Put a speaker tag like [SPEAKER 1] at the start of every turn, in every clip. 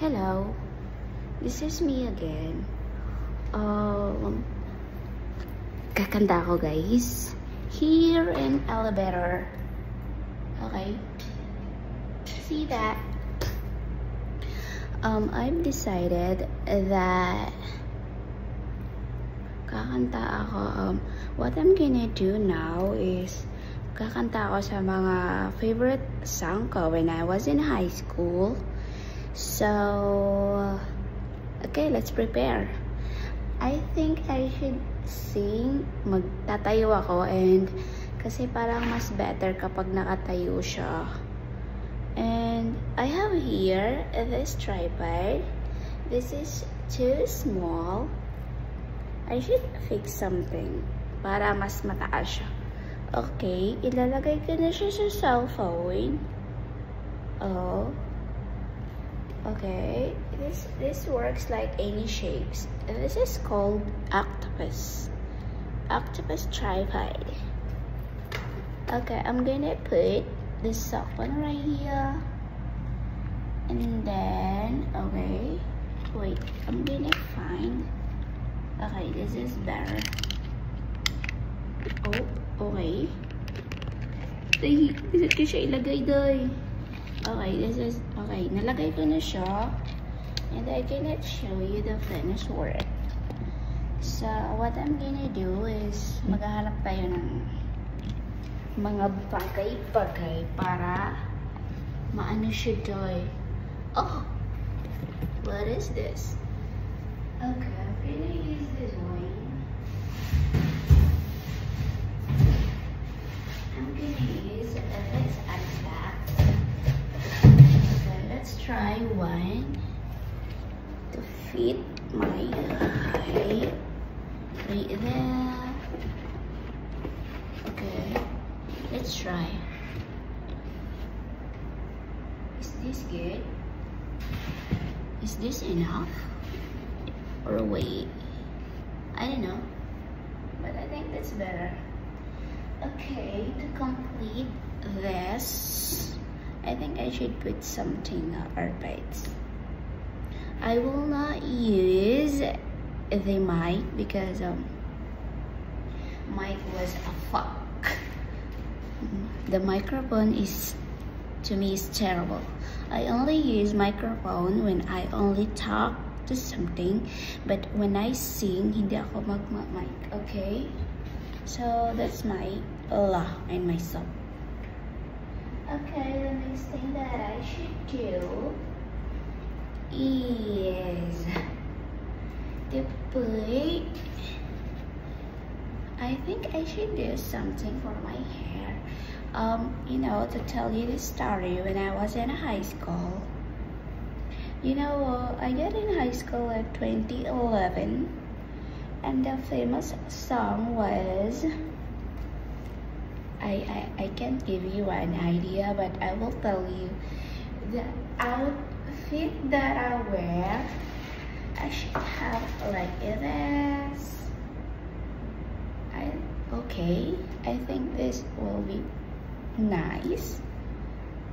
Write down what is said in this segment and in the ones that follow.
[SPEAKER 1] Hello, this is me again. Kakanta ako guys. Here in elevator. Okay? See that? I've decided that kakanta ako. What I'm gonna do now is kakanta ako sa mga favorite song ko when I was in high school. So, okay, let's prepare. I think I should sing. Magtatayo ako and kasi parang mas better kapag nakatayo siya. And I have here this tripod. This is too small. I should fix something para mas mataas siya. Okay, ilalagay ko na siya sa cellphone. Oh. Okay, this works like any shapes. This is called octopus. Octopus tripod. Okay, I'm gonna put this soft one right here. And then, okay, wait, I'm gonna find. Okay, this is better. Oh, okay. Dito ko siya ilagay doy. Okay, this is, okay, nalagay ko na siya. And I cannot show you the finished work. So, what I'm gonna do is, maghahanap tayo ng mga bagay-bagay para maano siya doy. Oh! What is this? Okay, I'm gonna use this one. I'm gonna use this ice pack. Let's try one to fit my height right there. Okay, let's try. Is this good? Is this enough? Or wait, I don't know, but I think that's better. Okay, to complete this, I think I should put something carpets. I will not use the mic because mic was a fuck. The microphone is, to me, is terrible. I only use microphone when I only talk to something, but when I sing, hindi ako mag-mic. Okay, so that's my Allah and myself. Okay, the next thing that I should do is to put, I think I should do something for my hair. You know, to tell you the story, when I was in high school, you know, I got in high school at 2011, and the famous song was, I can't give you an idea, but I will tell you the outfit that I wear. I should have like this. Okay, I think this will be nice.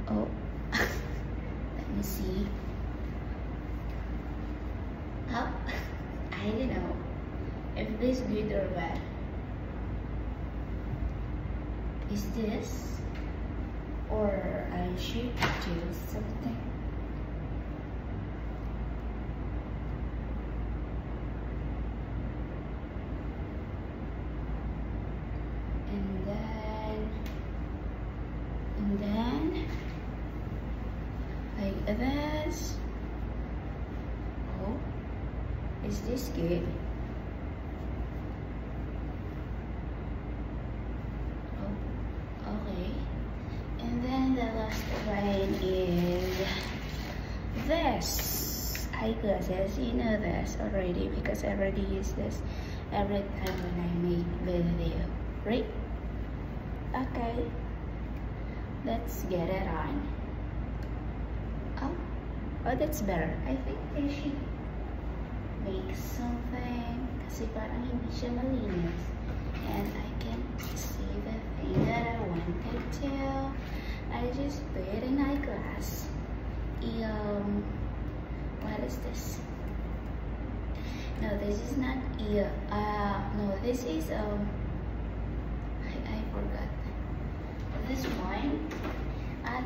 [SPEAKER 1] Oh, let me see. Oh, I don't know if this good or bad. Is this, or I should do something? And then like this. Oh, is this good? Okay, and then the last one is this eyeglasses. You know this already because I already use this every time when I make video, right? Okay, let's get it on. Oh, that's better. I think I should make something kasi parang hindi siya malinis and I can see the thing that I wanted to. I just put an eyeglass. is this? No, this is not ear. No, this is I forgot. This one.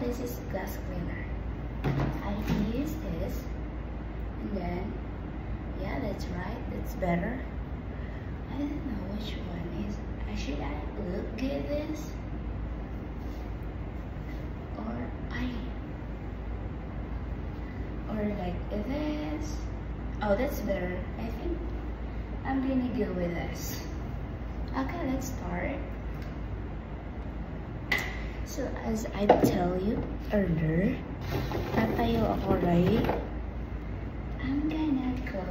[SPEAKER 1] This is glass cleaner. I use this, and then yeah, that's right. That's better. I don't know which one is. Should I look at this? Or like this? Oh, that's better. I think I'm gonna go with this. Okay, let's start. So as I tell you earlier, tatayo ako, right? I'm gonna go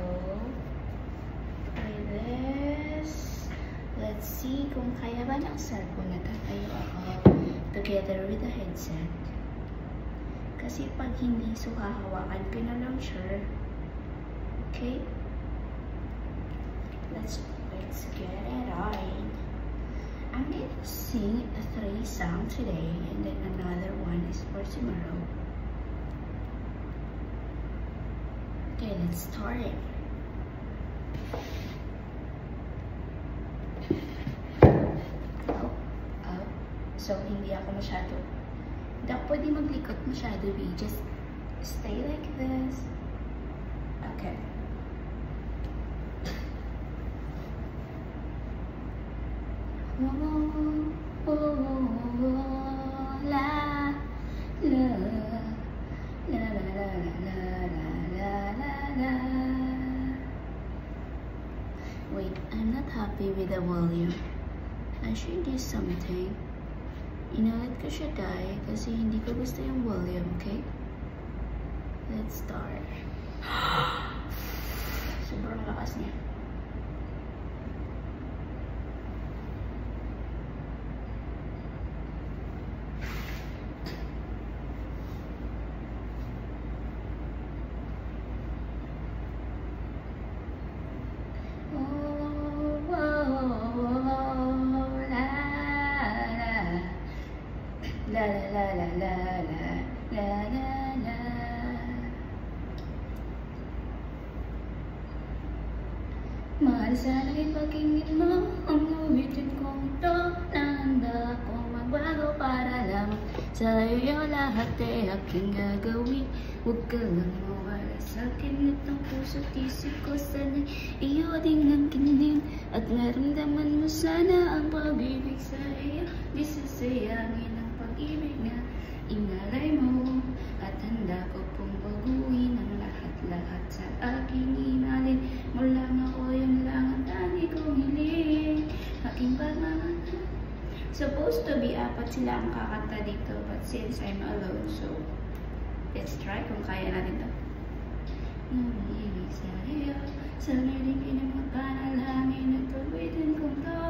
[SPEAKER 1] with this. Let's see kung kaya ba ng cellphone na tatayo ako together with the headset. Kasi pag hindi, so hahawakan ko na lang siya. Okay? Let's get it on. I'm gonna sing 3 songs today, and then another one is for tomorrow. Okay, let's start. So, hindi ako masyado. Hindi ako pwede maglikot masyado, B. Just stay like this. Okay. Wait, I'm not happy with the volume. I should do something. Inalit ko siya dahil kasi hindi ko gusto yung volume, okay? Let's start. Sobrang lakas niya. La la la la la la la la la. Mahal, sana'y pakinggan mo ang uwitin kong ito. Nahanda akong magbago para lang sa iyo lahat ay aking gagawin. Huwag ka lang mawala sa'kin at ang puso't isip ko sana'y iyo ding nagkinin. At naramdaman mo sana ang pag-ibig sa iyo. Di sasayangin ang pag-ibig na inalay mo. At handa ko pong baguhin ang lahat-lahat sa aking inalin. Mula ako yun lang ang tani kong hiling. Aking pagmamahal. Supposed to be 4 sila ang kakanta dito, but since I'm alone, so let's try kung kaya natin to. Nangihimig sa iyo, sana'y din ang mga panalangin at pagwitin kong to.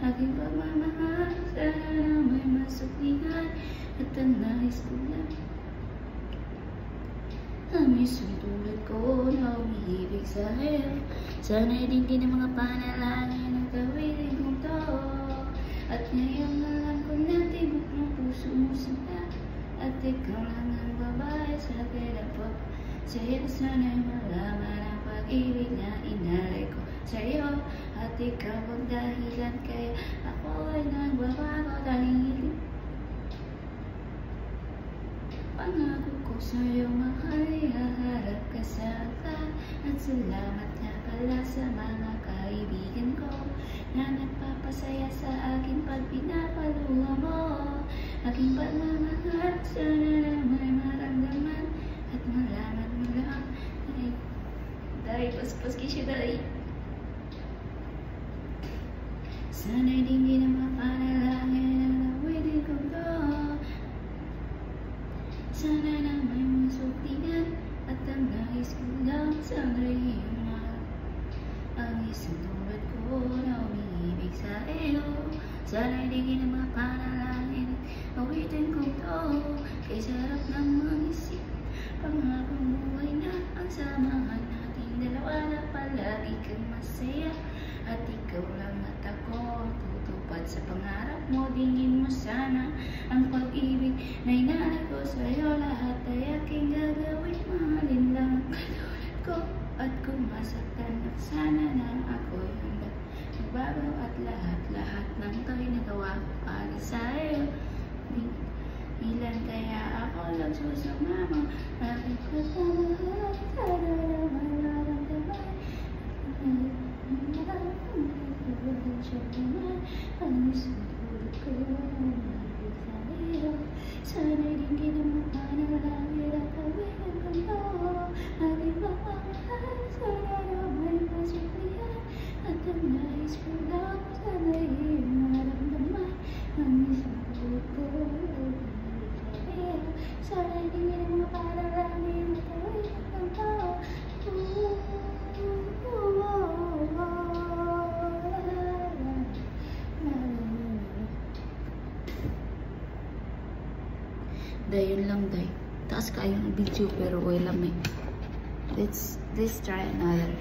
[SPEAKER 1] Aking pagmamahal, sana na may masuklingan at ang nais ko lang. Ang isang tulad ko na umihibig sa iyo, sana'y din ang mga panalangin at pagwitin kong to. At ngayon alam ko na tibok ng puso mo sinta. At ikaw lang ang babae sa kinapag sa'yo. Sana'y malaman ang pag-ibig na inalay ko sa'yo. At ikaw ang dahilan kaya ako ay nagbabago dahil pangako ko sa'yo mahal, haharap ka sa akin. At salamat na pala sa mga kaibigan ko na nagpapasaya sa akin pag pinapaluha mo. Aking pagmamahal, sana na may maramdaman at malaman mo lang. Dahil paspas kisya dahil sana'y hindi na mapanalangin ang nawitin ko to. Sana na may masuklingan at ang nais ko lang sana'y iyong mahal. Ang isang tulad ko na umibig sa iyo, sana'y hindi na mapanalangin at nawitin ko to. Kay sarap ng mag-isip, pangakong buhay na ang samahan nating dalawa na palagi kang masaya. At ikaw lang at ako tutupad sa pangarap mo. Dingin mo sana ang pag-ibig na inalay ko sa'yo. Lahat ay aking gagawin, mahalin lang ako. Day, yun lang, day. Taas kayo ng video pero wala may. Let's try another.